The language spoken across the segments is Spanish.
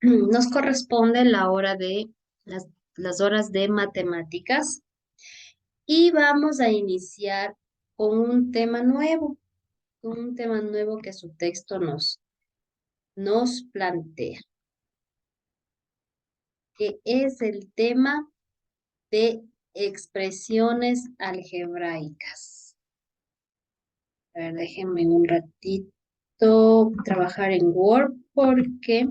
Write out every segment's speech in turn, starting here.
Nos corresponde la hora de las horas de matemáticas y vamos a iniciar con un tema nuevo que su texto nos plantea, que es el tema de expresiones algebraicas. A ver, déjenme un ratito trabajar en Word porque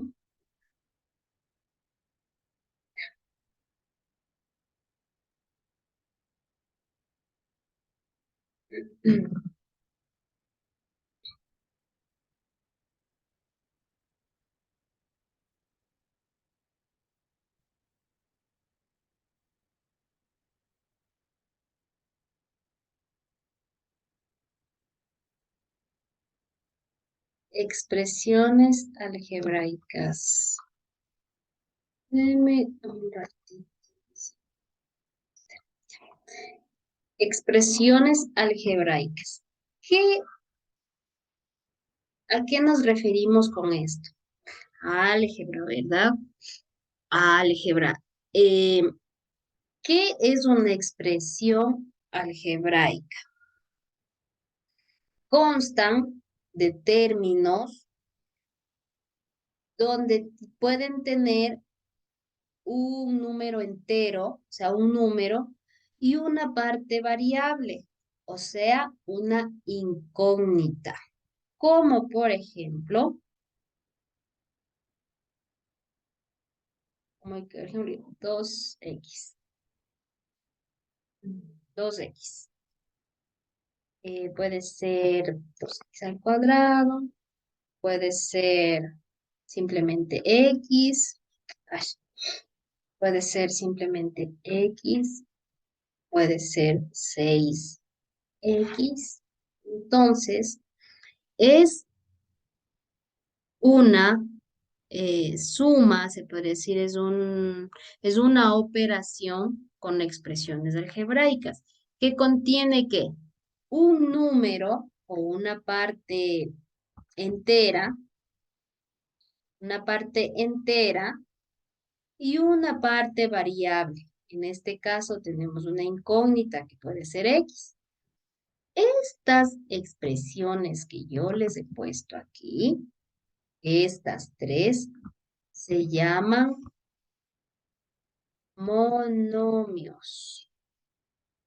expresiones algebraicas. Deme un ratito. Expresiones algebraicas. ¿Qué, ¿A qué nos referimos con esto? Álgebra, ¿verdad? Álgebra. Eh, ¿Qué es una expresión algebraica? Constan de términos donde pueden tener un número entero, o sea, un número, y una parte variable, o sea, una incógnita. Como por ejemplo, como por ejemplo, 2x. 2x. Puede ser 2x al cuadrado, puede ser simplemente x, ay, puede ser simplemente x, puede ser 6x. Entonces, es una suma, se puede decir, es una operación con expresiones algebraicas que contiene que un número o entera, una parte entera y una parte variable. En este caso tenemos una incógnita que puede ser x. Estas expresiones que yo les he puesto aquí, estas tres, se llaman monomios.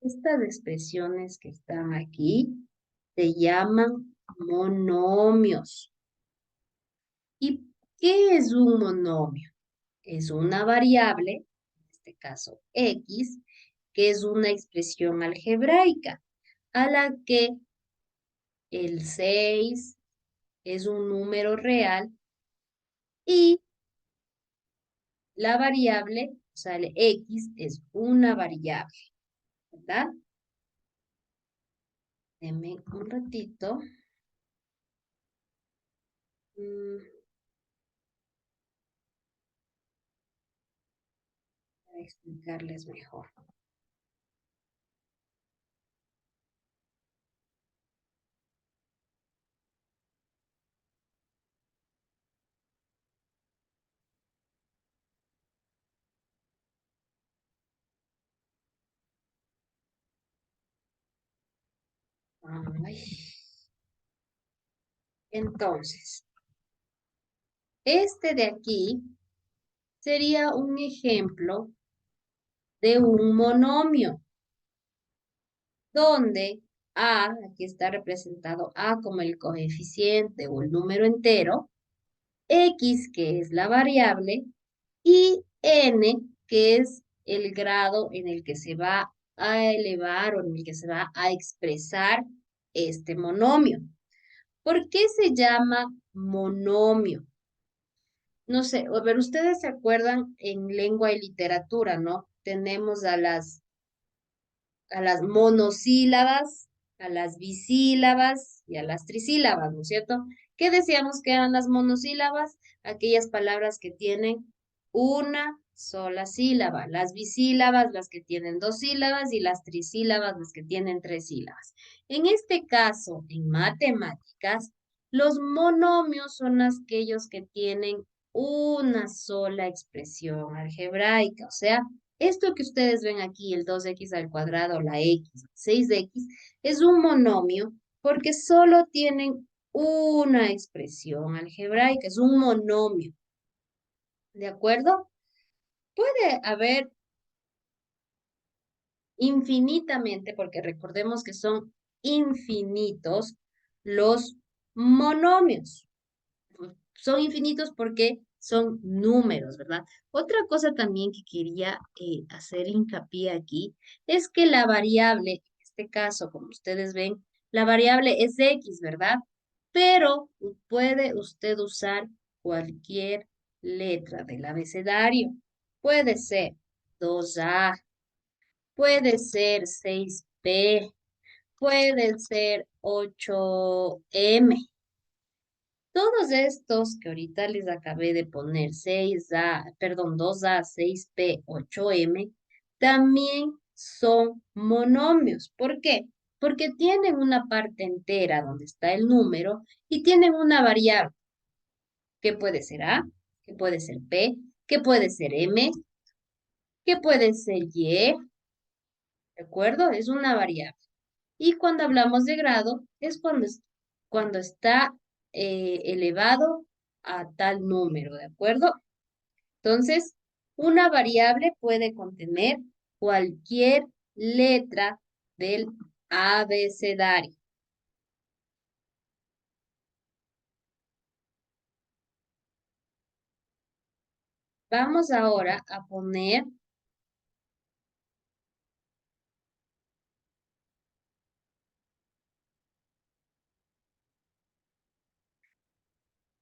Estas expresiones que están aquí se llaman monomios. ¿Y qué es un monomio? Es una variable, en este caso x, que es una expresión algebraica, a la que el 6 es un número real y la variable, o sea, el x es una variable, ¿verdad? Denme un ratito. mm, para explicarles mejor. Ay, entonces, este de aquí sería un ejemplo de un monomio, donde aquí está representado A como el coeficiente o el número entero, X que es la variable y N que es el grado en el que se va a elevar o en el que se va a expresar este monomio. ¿Por qué se llama monomio? No sé, a ver, ustedes se acuerdan en lengua y literatura, ¿no? Tenemos a las monosílabas, a las bisílabas y a las trisílabas, ¿no es cierto? ¿Qué decíamos que eran las monosílabas? Aquellas palabras que tienen una sola sílaba. Las bisílabas, las que tienen dos sílabas, y las trisílabas, las que tienen tres sílabas. En este caso, en matemáticas, Los monomios son aquellos que tienen una sola expresión algebraica. O sea, esto que ustedes ven aquí, el 2x al cuadrado, la x, 6x, es un monomio porque solo tienen una expresión algebraica, es un monomio. ¿De acuerdo? Puede haber infinitamente, porque recordemos que son infinitos los monomios. Son infinitos porque son números, ¿verdad? Otra cosa también que quería hacer hincapié aquí es que la variable, en este caso, como ustedes ven, la variable es X, ¿verdad? Pero puede usted usar cualquier letra del abecedario. Puede ser 2A, puede ser 6P, puede ser 8M. Todos estos que ahorita les acabé de poner, 2A, 6P, 8M, también son monomios. ¿Por qué? Porque tienen una parte entera donde está el número y tienen una variable que puede ser A, que puede ser P, que puede ser M, que puede ser Y, ¿de acuerdo? Es una variable. Y cuando hablamos de grado, es cuando está elevado a tal número, ¿de acuerdo? Entonces, una variable puede contener cualquier letra del abecedario. Vamos ahora a poner,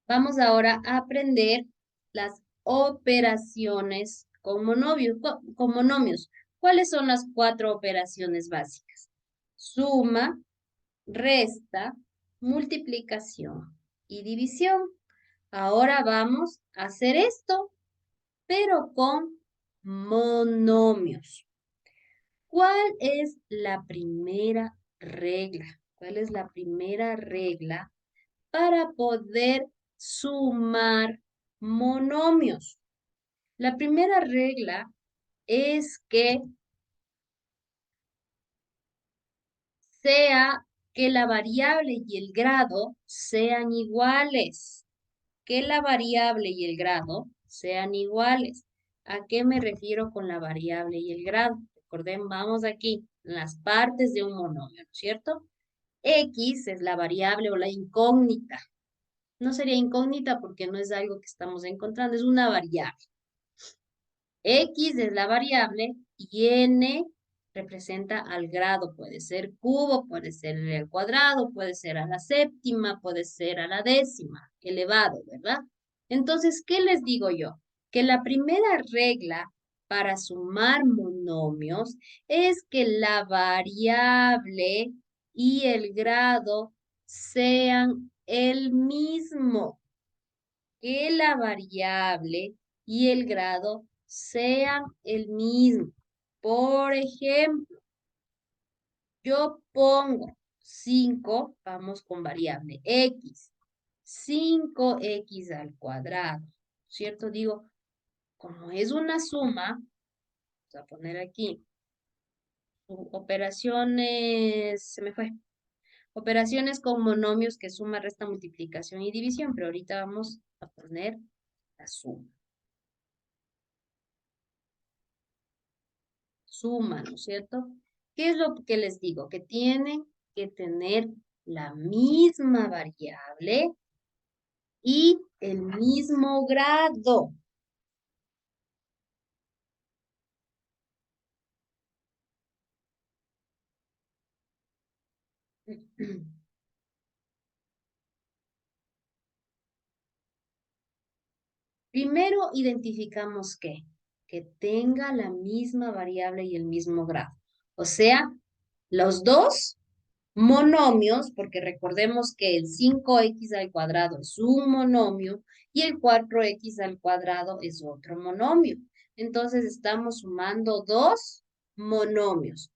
vamos ahora a aprender las operaciones con con monomios. ¿Cuáles son las cuatro operaciones básicas? Suma, resta, multiplicación y división. Ahora vamos a hacer esto, pero con monomios. ¿Cuál es la primera regla? ¿Cuál es la primera regla para poder sumar monomios? La primera regla es que sea que la variable y el grado sean iguales. Que la variable y el grado sean iguales. ¿A qué me refiero con la variable y el grado? Recordemos, vamos aquí, las partes de un monomio, ¿no es cierto? X es la variable o la incógnita. No sería incógnita porque no es algo que estamos encontrando, es una variable. X es la variable y n representa al grado. Puede ser cubo, puede ser el cuadrado, puede ser a la séptima, puede ser a la décima, elevado, ¿verdad? Entonces, ¿qué les digo yo? Que la primera regla para sumar monomios es que la variable y el grado sean el mismo, que la variable y el grado sean el mismo. Por ejemplo, yo pongo 5, vamos con variable x, 5x al cuadrado, ¿cierto? Digo, como es una suma, vamos a poner aquí, operaciones, se me fue, operaciones con monomios que suma, resta, multiplicación y división, pero ahorita vamos a poner la suma. Suma, ¿no es cierto? ¿Qué es lo que les digo? Que tienen que tener la misma variable y el mismo grado. Primero identificamos que tenga la misma variable y el mismo grado. O sea, los dos monomios, porque recordemos que el 5x al cuadrado es un monomio y el 4x al cuadrado es otro monomio. Entonces estamos sumando dos monomios.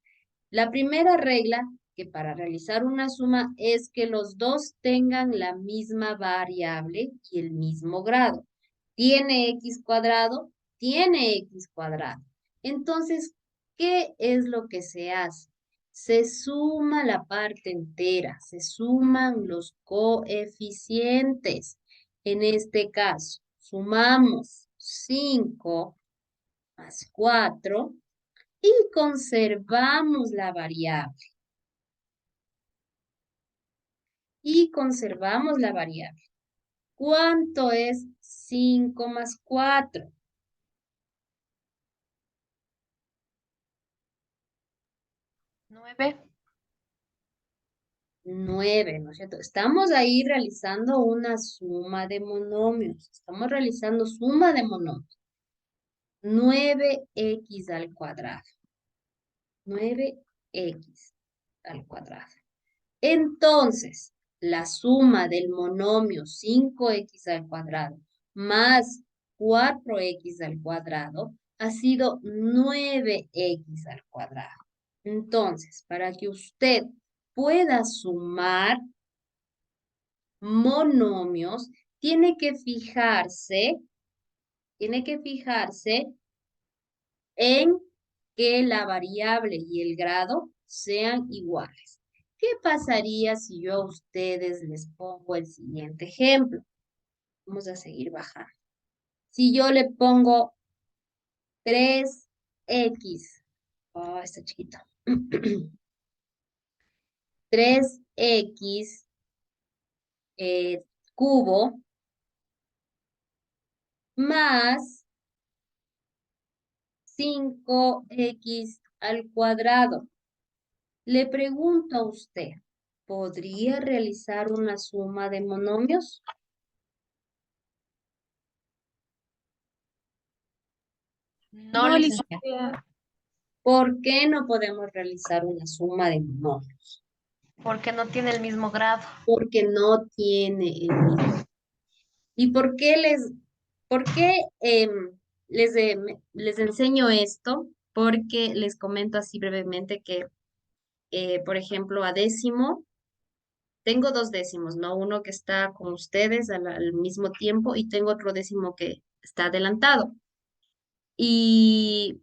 La primera regla que para realizar una suma es que los dos tengan la misma variable y el mismo grado. Tiene x cuadrado, tiene x cuadrado. Entonces, ¿qué es lo que se hace? Se suma la parte entera, se suman los coeficientes. En este caso, sumamos 5 más 4 y conservamos la variable. ¿Cuánto es 5 más 4? 9. 9, ¿no es cierto? Estamos ahí realizando una suma de monomios. Estamos realizando suma de monomios. 9x al cuadrado. 9x al cuadrado. Entonces, la suma del monomio 5x al cuadrado más 4x al cuadrado ha sido 9x al cuadrado. Entonces, para que usted pueda sumar monomios, tiene que fijarse en que la variable y el grado sean iguales. ¿Qué pasaría si yo a ustedes les pongo el siguiente ejemplo? Vamos a seguir bajando. Si yo le pongo 3x, oh, está chiquito. 3x cubo más 5x al cuadrado. Le pregunto a usted, ¿podría realizar una suma de monomios? No, No, licenciada. licenciada. ¿Por qué no podemos realizar una suma de monomios? Porque no tiene el mismo grado. Porque no tiene el mismo. ¿Y por qué les enseño esto? Porque les comento así brevemente que, por ejemplo, a décimo, tengo dos décimos, ¿no? Uno que está con ustedes al mismo tiempo y tengo otro décimo que está adelantado. Y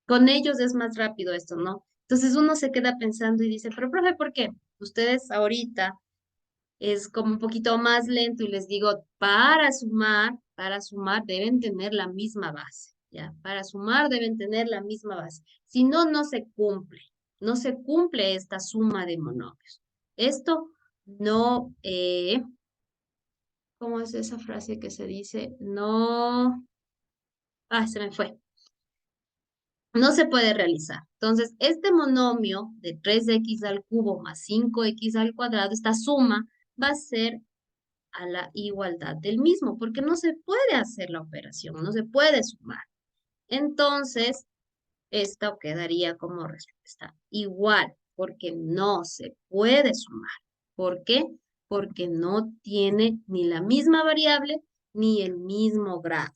con ellos es más rápido esto, ¿no? Entonces uno se queda pensando y dice, pero profe, ¿por qué? Ustedes ahorita es como un poquito más lento y les digo, para sumar deben tener la misma base, ¿ya? Para sumar deben tener la misma base. Si no, no se cumple esta suma de monomios. Esto no, ¿cómo es esa frase que se dice? No, se me fue. No se puede realizar. Entonces, este monomio de 3x al cubo más 5x al cuadrado, esta suma va a ser a la igualdad del mismo, porque no se puede hacer la operación, no se puede sumar. Entonces, esto quedaría como respuesta igual, porque no se puede sumar. ¿Por qué? Porque no tiene ni la misma variable ni el mismo grado.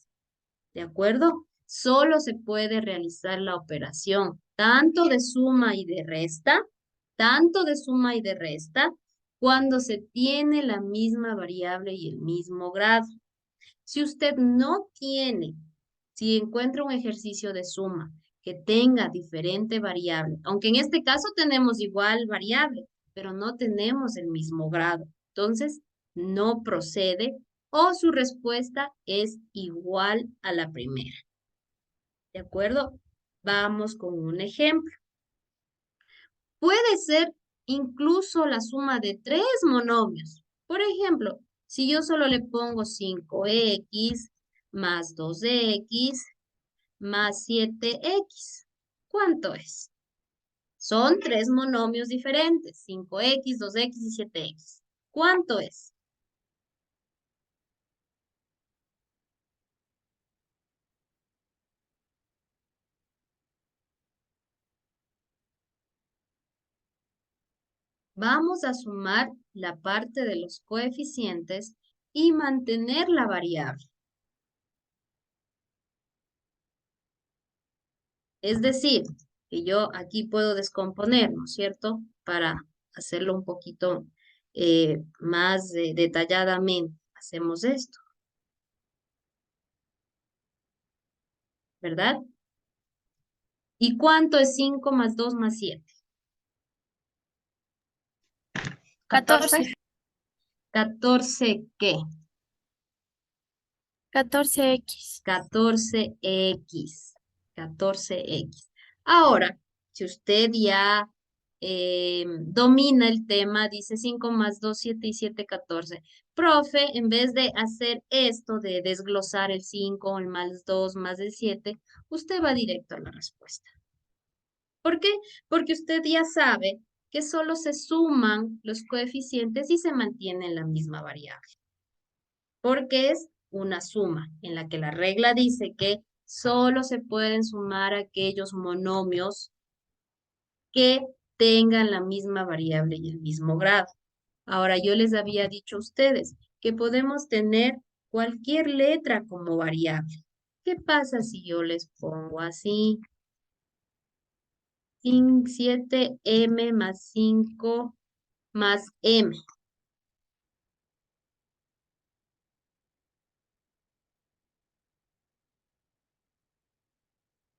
¿De acuerdo? Solo se puede realizar la operación tanto de suma y de resta, tanto de suma y de resta, cuando se tiene la misma variable y el mismo grado. Si usted no tiene, si encuentra un ejercicio de suma que tenga diferente variable, aunque en este caso tenemos igual variable, pero no tenemos el mismo grado, entonces no procede o su respuesta es igual a la primera. ¿De acuerdo? Vamos con un ejemplo. Puede ser incluso la suma de tres monomios. Por ejemplo, si yo solo le pongo 5x más 2x más 7x, ¿cuánto es? Son tres monomios diferentes, 5x, 2x y 7x. ¿Cuánto es? Vamos a sumar la parte de los coeficientes y mantener la variable. Es decir, que yo aquí puedo descomponer, ¿no es cierto? Para hacerlo un poquito más detalladamente. Hacemos esto, ¿verdad? ¿Y cuánto es 5 más 2 más 7? 14. 14, ¿qué? 14x. 14x. 14x. Ahora, si usted ya domina el tema, dice 5 más 2 7 y 7 14. Profe, en vez de hacer esto de desglosar el 5, el más 2 más el 7, usted va directo a la respuesta. ¿Por qué? Porque usted ya sabe que solo se suman los coeficientes y se mantiene la misma variable. Porque es una suma en la que la regla dice que solo se pueden sumar aquellos monomios que tengan la misma variable y el mismo grado. Ahora, yo les había dicho a ustedes que podemos tener cualquier letra como variable. ¿Qué pasa si yo les pongo así? 7m más 5 más m.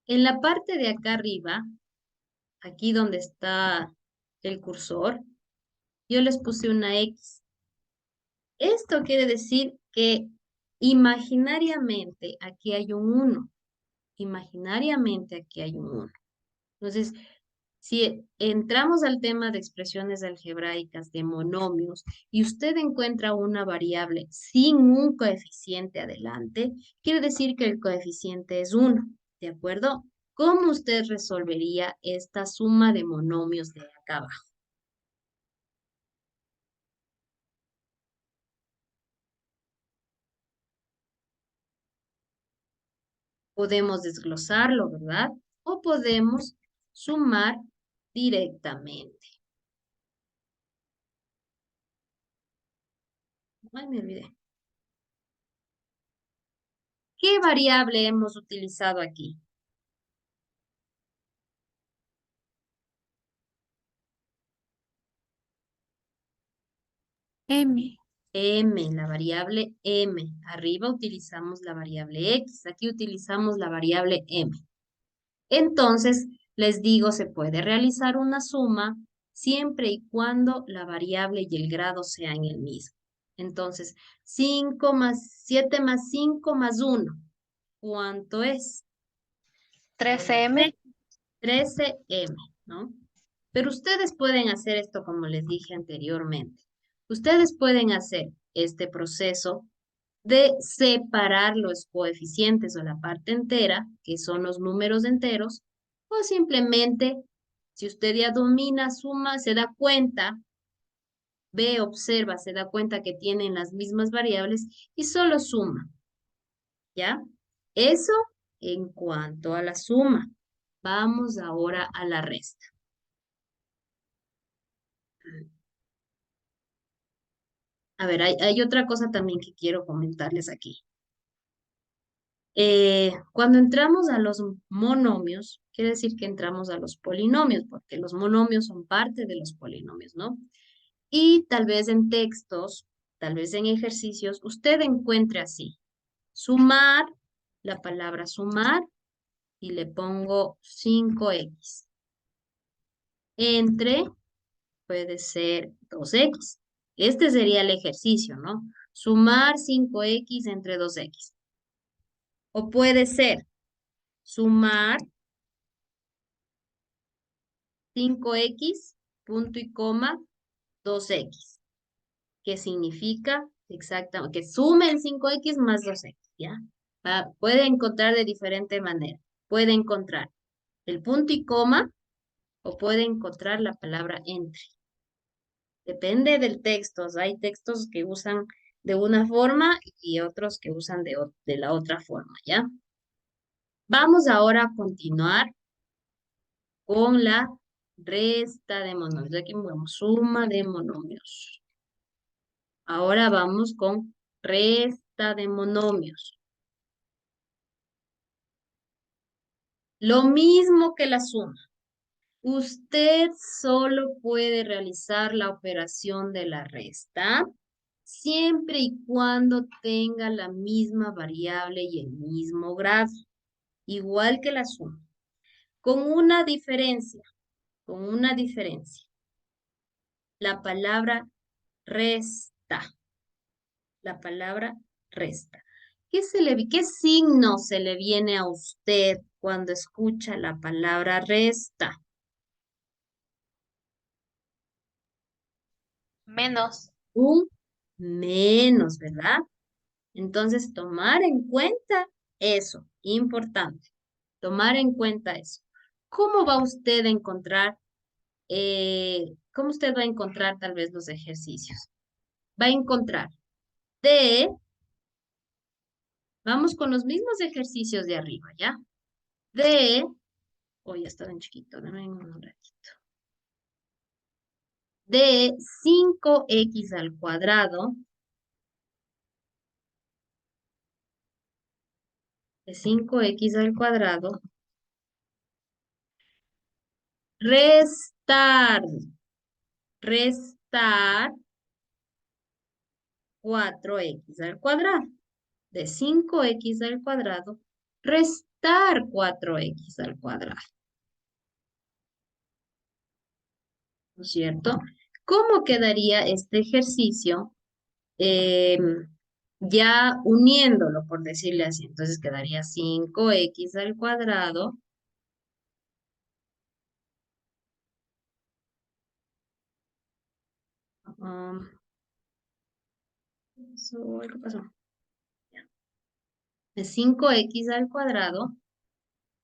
En la parte de acá arriba, aquí donde está el cursor, yo les puse una X. Esto quiere decir que imaginariamente aquí hay un 1. Imaginariamente aquí hay un 1. Entonces, si entramos al tema de expresiones algebraicas, de monomios, y usted encuentra una variable sin un coeficiente adelante, quiere decir que el coeficiente es 1, ¿de acuerdo? ¿Cómo usted resolvería esta suma de monomios de acá abajo? Podemos desglosarlo, ¿verdad? O podemos sumar directamente. Ay, me olvidé. ¿Qué variable hemos utilizado aquí? M. M, la variable M. Arriba utilizamos la variable X, aquí utilizamos la variable M. Entonces, les digo, se puede realizar una suma siempre y cuando la variable y el grado sean el mismo. Entonces, 5 más 7 más 5 más 1. ¿Cuánto es? 13m. 13m, ¿no? Pero ustedes pueden hacer esto como les dije anteriormente. Ustedes pueden hacer este proceso de separar los coeficientes o la parte entera, que son los números enteros, o simplemente, si usted ya domina, suma, se da cuenta, ve, observa, se da cuenta que tienen las mismas variables y solo suma, ¿ya? Eso en cuanto a la suma. Vamos ahora a la resta. A ver, hay otra cosa también que quiero comentarles aquí. Cuando entramos a los monomios, quiere decir que entramos a los polinomios, porque los monomios son parte de los polinomios, ¿no? Y tal vez en textos, tal vez en ejercicios, usted encuentre así, sumar, la palabra sumar, y le pongo 5x. Entre, puede ser 2x. Este sería el ejercicio, ¿no? Sumar 5x entre 2x. O puede ser sumar 5x, punto y coma, 2x, que significa exactamente que sume el 5x más 2x, ¿ya? Puede encontrar de diferente manera. Puede encontrar el punto y coma o puede encontrar la palabra entre. Depende del texto. Hay textos que usan de una forma y otros que usan de la otra forma, ¿ya? Vamos ahora a continuar con la resta de monomios. Aquí vamos, suma de monomios. Ahora vamos con resta de monomios. Lo mismo que la suma. Usted solo puede realizar la operación de la resta siempre y cuando tenga la misma variable y el mismo grado, igual que la suma, con una diferencia, con una diferencia. La palabra resta, la palabra resta. ¿Qué signo se le viene a usted cuando escucha la palabra resta? Menos. Un menos, ¿verdad? Entonces, tomar en cuenta eso, importante, tomar en cuenta eso. ¿Cómo va usted a encontrar, cómo usted va a encontrar tal vez los ejercicios? Va a encontrar de, vamos con los mismos ejercicios de arriba, ¿ya? De, ya está en chiquito, dame un ratito. De 5x al cuadrado, de 5x al cuadrado, restar, restar 4x al cuadrado. De 5x al cuadrado, restar 4x al cuadrado. ¿No es cierto? ¿Cómo quedaría este ejercicio? Ya uniéndolo, por decirle así. Entonces quedaría 5x al cuadrado. ¿Qué pasó? Ya. De 5x al cuadrado,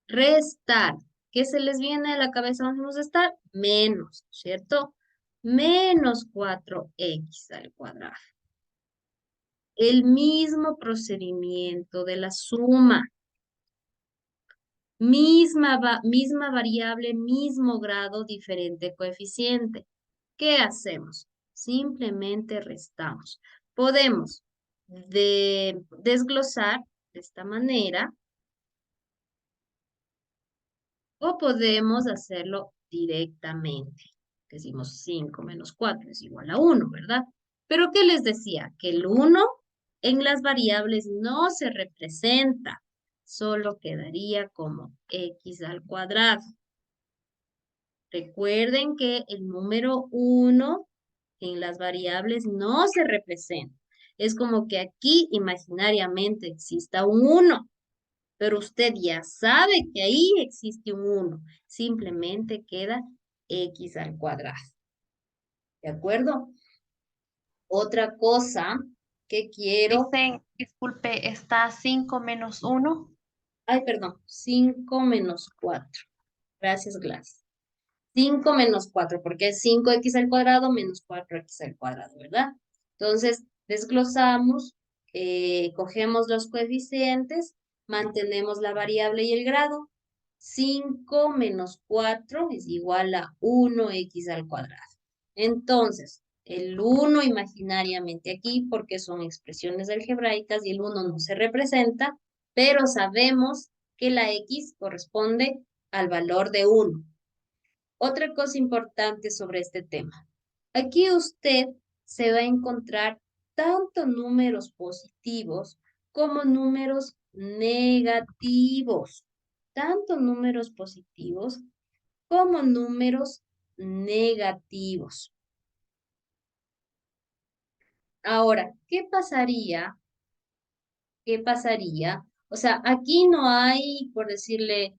restar. ¿Qué se les viene a la cabeza? Vamos a estar menos, ¿cierto? Menos 4x al cuadrado. El mismo procedimiento de la suma. Misma variable, mismo grado, diferente coeficiente. ¿Qué hacemos? Simplemente restamos. Podemos desglosar de esta manera o podemos hacerlo directamente. Decimos 5 menos 4 es igual a 1, ¿verdad? Pero ¿qué les decía? Que el 1 en las variables no se representa, solo quedaría como x al cuadrado. Recuerden que el número 1 en las variables no se representa. Es como que aquí imaginariamente exista un 1, pero usted ya sabe que ahí existe un 1. Simplemente queda x al cuadrado. ¿De acuerdo? Otra cosa que quiero... Dicen, disculpe, está 5 menos 1. Ay, perdón. 5 menos 4. Gracias, Glass. 5 menos 4, porque es 5x al cuadrado menos 4x al cuadrado, ¿verdad? Entonces, desglosamos, cogemos los coeficientes, mantenemos la variable y el grado. 5 menos 4 es igual a 1x al cuadrado. Entonces, el 1 imaginariamente aquí, porque son expresiones algebraicas y el 1 no se representa, pero sabemos que la x corresponde al valor de 1. Otra cosa importante sobre este tema. Aquí usted se va a encontrar tanto números positivos como números negativos. Tanto números positivos como números negativos. Ahora, ¿qué pasaría? ¿Qué pasaría? O sea, aquí no hay, por decirle,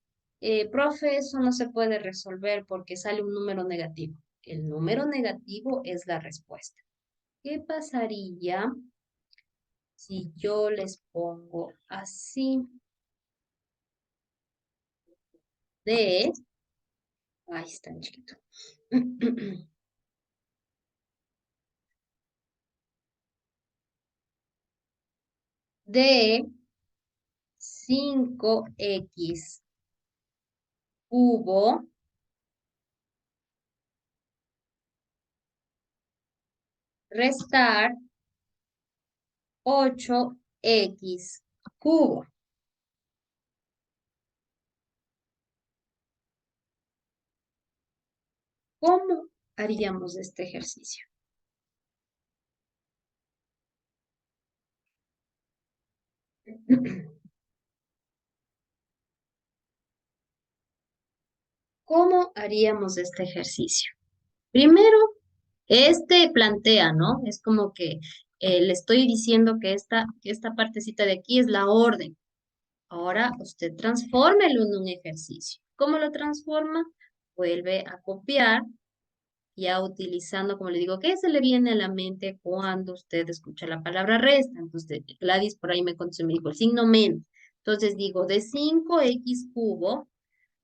profe, eso no se puede resolver porque sale un número negativo. El número negativo es la respuesta. ¿Qué pasaría si yo les pongo así de... Ahí está en chiquito. De 5x cubo restar 8x cubo. ¿Cómo haríamos este ejercicio? ¿Cómo haríamos este ejercicio? Primero, este plantea, ¿no? Es como que le estoy diciendo que esta partecita de aquí es la orden. Ahora usted transfórmelo en un ejercicio. ¿Cómo lo transforma? Vuelve a copiar, ya utilizando, como le digo, ¿qué se le viene a la mente cuando usted escucha la palabra resta? Entonces, Gladys por ahí me contestó y me dijo el signo menos. Entonces digo, de 5x cubo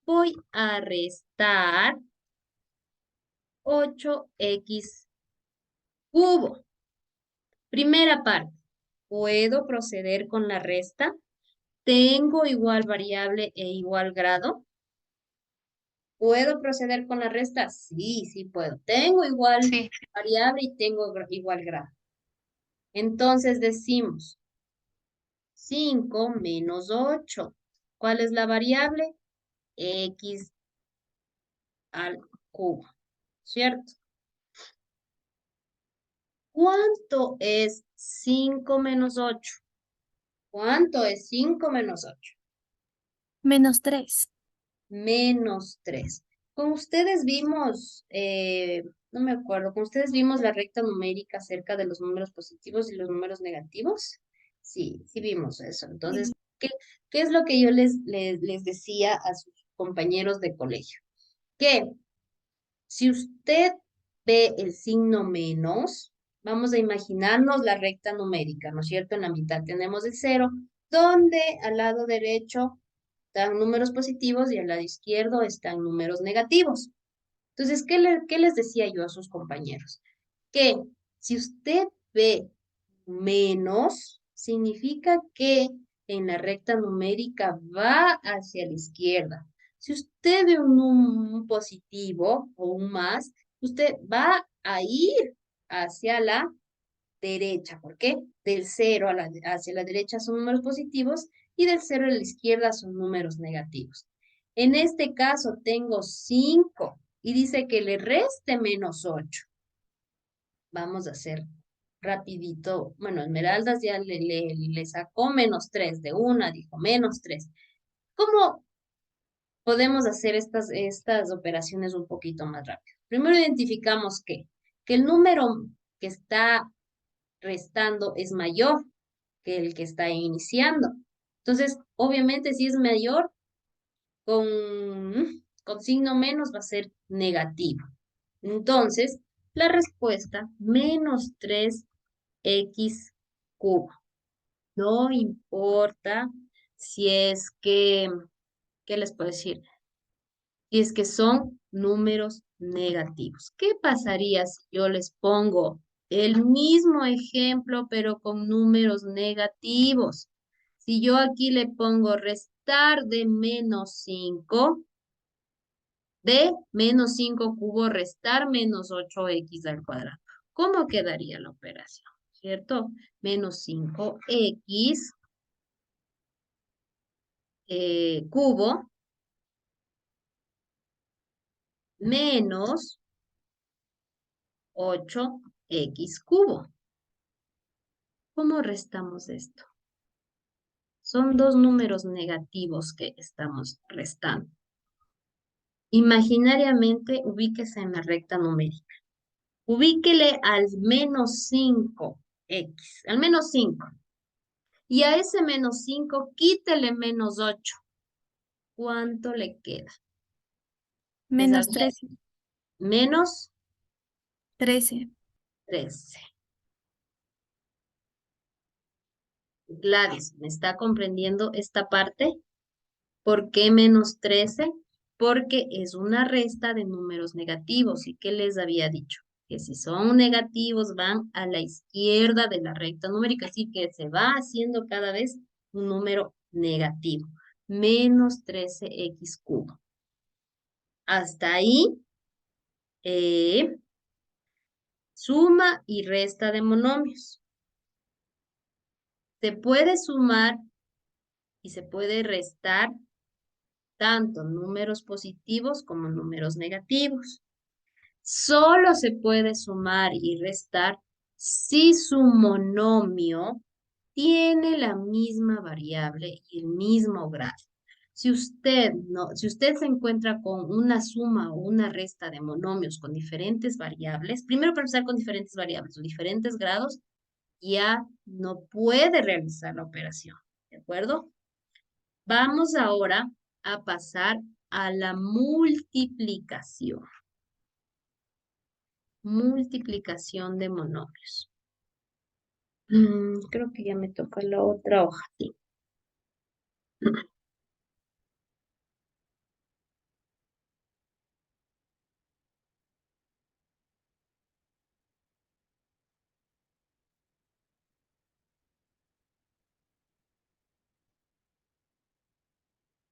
voy a restar 8x cubo. Primera parte, ¿puedo proceder con la resta? ¿Tengo igual variable e igual grado? ¿Puedo proceder con la resta? Sí, sí puedo. Tengo igual Sí, variable y tengo igual grado. Entonces decimos 5 menos 8. ¿Cuál es la variable? X al cubo, ¿cierto? ¿Cuánto es 5 menos 8? ¿Cuánto es 5 menos 8? -3. Menos 3. Con ustedes vimos, no me acuerdo, con ustedes vimos la recta numérica acerca de los números positivos y los números negativos. Sí, sí vimos eso. Entonces, ¿qué es lo que yo les decía a sus compañeros de colegio? Que si usted ve el signo menos, vamos a imaginarnos la recta numérica, ¿no es cierto? En la mitad tenemos el cero, donde al lado derecho están números positivos y al lado izquierdo están números negativos. Entonces, ¿qué les decía yo a sus compañeros? Que si usted ve menos, significa que en la recta numérica va hacia la izquierda. Si usted ve un positivo o un más, usted va a ir hacia la derecha. ¿Por qué? Del cero hacia la derecha son números positivos y del cero a la izquierda son números negativos. En este caso tengo 5 y dice que le reste menos 8. Vamos a hacer rapidito. Bueno, Esmeraldas ya le sacó menos 3 de una, dijo menos 3. ¿Cómo podemos hacer estas operaciones un poquito más rápido? Primero identificamos que el número que está restando es mayor que el que está iniciando. Entonces, obviamente, si es mayor, con signo menos va a ser negativo. Entonces, la respuesta, menos 3x cubo. No importa si es que, ¿qué les puedo decir? Si es que son números negativos. ¿Qué pasaría si yo les pongo el mismo ejemplo, pero con números negativos? Si yo aquí le pongo restar de menos 5, de menos 5 cubo restar menos 8x al cuadrado. ¿Cómo quedaría la operación? ¿Cierto? Menos 5x cubo menos 8x cubo. ¿Cómo restamos esto? Son dos números negativos que estamos restando. Imaginariamente, ubíquese en la recta numérica. Ubíquele al menos 5x, al menos 5. Y a ese menos 5, quítele menos 8. ¿Cuánto le queda? Les había -13. menos 13. 13. Gladys, ¿me está comprendiendo esta parte? ¿Por qué menos 13? Porque es una resta de números negativos. ¿Y qué les había dicho? Que si son negativos van a la izquierda de la recta numérica, así que se va haciendo cada vez un número negativo. Menos 13x cubo. Hasta ahí, suma y resta de monomios. Se puede sumar y se puede restar tanto números positivos como números negativos. Solo se puede sumar y restar si su monomio tiene la misma variable y el mismo grado. Si usted se encuentra con una suma o una resta de monomios con diferentes variables, primero para empezar con diferentes variables o diferentes grados, ya no puede realizar la operación, ¿de acuerdo? Vamos ahora a pasar a la multiplicación. Multiplicación de monomios. Creo que ya me toca la otra hoja, sí.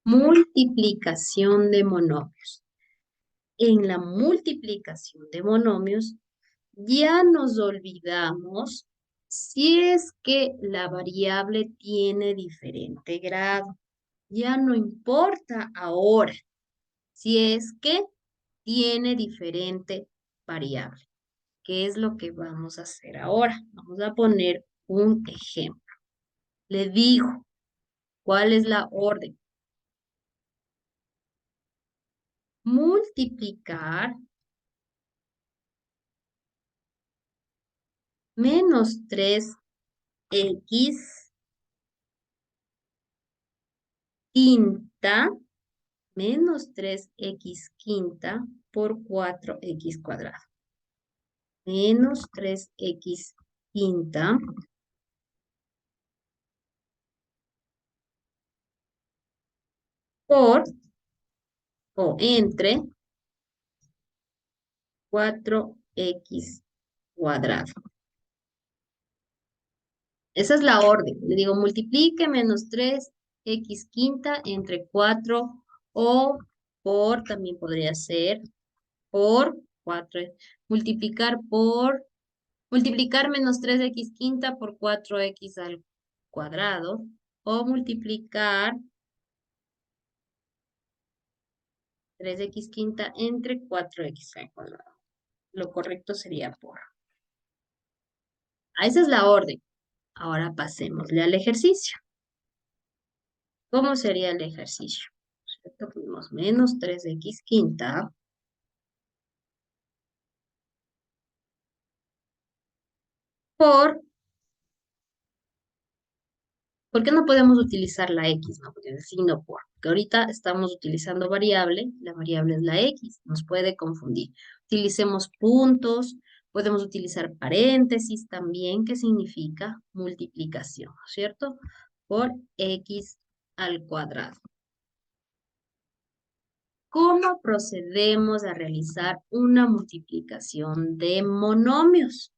Multiplicación de monomios. En la multiplicación de monomios, ya nos olvidamos si es que la variable tiene diferente grado. Ya no importa ahora si es que tiene diferente variable. ¿Qué es lo que vamos a hacer ahora? Vamos a poner un ejemplo. Le digo, ¿cuál es la orden? Multiplicar menos 3x quinta menos 3x quinta por 4x cuadrado. Menos 3x quinta por o entre 4x cuadrado. Esa es la orden. Le digo, multiplique menos 3x quinta entre 4 o por, también podría ser, por 4. Multiplicar menos 3x quinta por 4x al cuadrado. O multiplicar 3x quinta entre 4x al cuadrado. Lo correcto sería por. Esa es la orden. Ahora pasémosle al ejercicio. ¿Cómo sería el ejercicio? ¿Cierto? Ponemos menos 3x quinta por. ¿Por qué no podemos utilizar la x? No, porque es el signo por. Porque ahorita estamos utilizando variable, la variable es la x, nos puede confundir. Utilicemos puntos, podemos utilizar paréntesis también, que significa multiplicación, ¿no es cierto? Por x al cuadrado. ¿Cómo procedemos a realizar una multiplicación de monomios?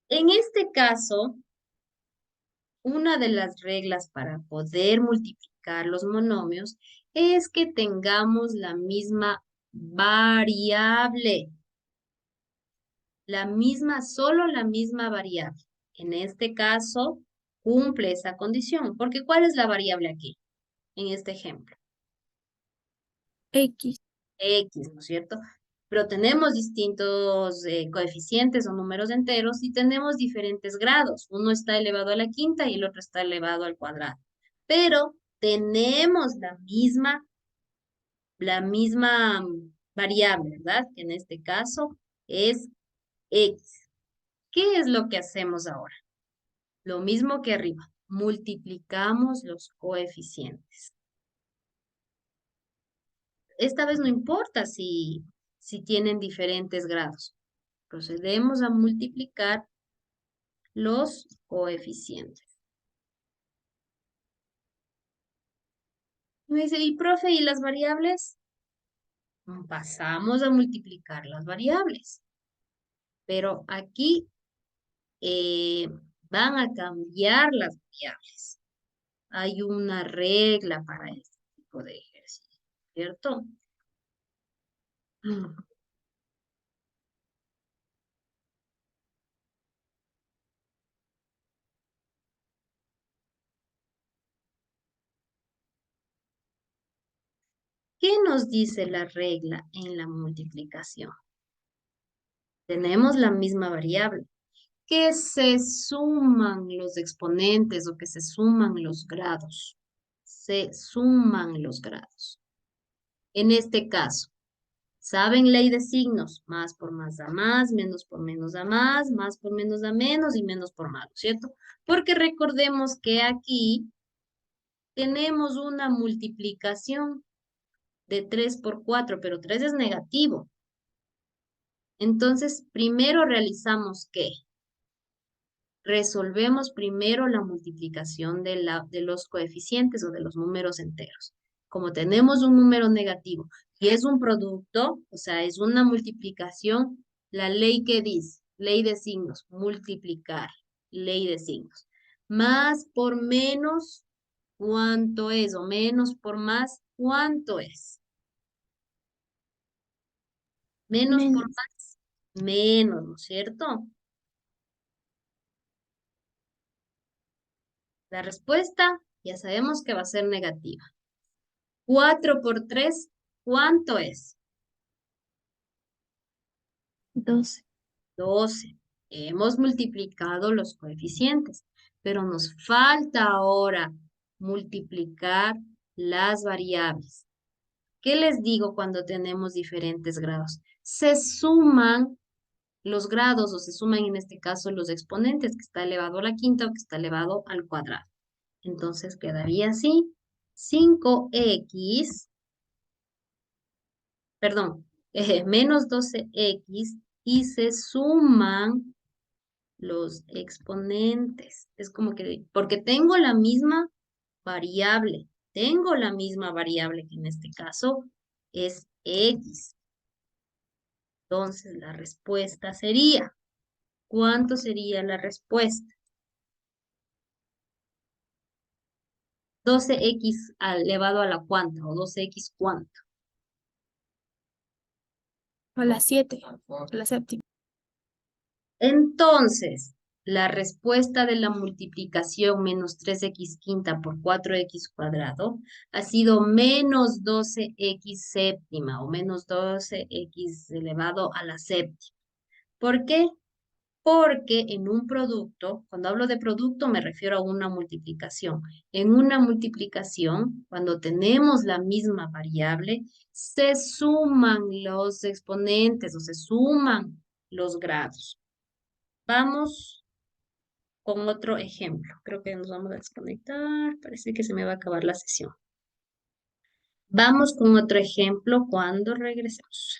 En este caso, una de las reglas para poder multiplicar los monomios es que tengamos la misma variable. Solo la misma variable. En este caso, cumple esa condición. Porque ¿cuál es la variable aquí? En este ejemplo. X. X, ¿no es cierto? Pero tenemos distintos coeficientes o números enteros y tenemos diferentes grados. Uno está elevado a la quinta y el otro está elevado al cuadrado. Pero tenemos la misma variable, ¿verdad? Que en este caso es X. ¿Qué es lo que hacemos ahora? Lo mismo que arriba. Multiplicamos los coeficientes. Esta vez no importa si tienen diferentes grados. Procedemos a multiplicar los coeficientes. Me dice, y profe, ¿y las variables? Pasamos a multiplicar las variables. Pero aquí eh, van a cambiar las variables. Hay una regla para este tipo de ejercicio, ¿cierto? ¿Qué nos dice la regla en la multiplicación? Tenemos la misma variable, que se suman los exponentes o que se suman los grados. Se suman los grados. En este caso, ¿saben ley de signos? Más por más da más, menos por menos da más por menos da menos y menos por más, ¿cierto? Porque recordemos que aquí tenemos una multiplicación de 3 por 4, pero 3 es negativo. Entonces, primero realizamos ¿qué? Resolvemos primero la multiplicación de los coeficientes o de los números enteros. Como tenemos un número negativo y es un producto, o sea, es una multiplicación, la ley que dice, ley de signos, multiplicar, ley de signos. Más por menos, ¿cuánto es? O menos por más, ¿cuánto es? Menos por Menos. más, menos, ¿no es cierto? La respuesta ya sabemos que va a ser negativa. 4 por 3, ¿cuánto es? 12. 12. Hemos multiplicado los coeficientes, pero nos falta ahora multiplicar las variables. ¿Qué les digo cuando tenemos diferentes grados? Se suman los grados o se suman en este caso los exponentes que está elevado a la quinta o que está elevado al cuadrado. Entonces quedaría así, 5x, perdón, menos 12x y se suman los exponentes. Es como que, porque tengo la misma variable que en este caso es x. Entonces la respuesta sería, ¿cuánto sería la respuesta? 12x elevado a la cuánta o 12x cuánto. A las 7. A la séptima. Entonces, la respuesta de la multiplicación menos 3x quinta por 4x cuadrado ha sido menos 12x séptima o menos 12x elevado a la séptima. ¿Por qué? Porque en un producto, cuando hablo de producto me refiero a una multiplicación. En una multiplicación, cuando tenemos la misma variable, se suman los exponentes o se suman los grados. Vamos con otro ejemplo. Creo que nos vamos a desconectar. Parece que se me va a acabar la sesión. Vamos con otro ejemplo cuando regresemos.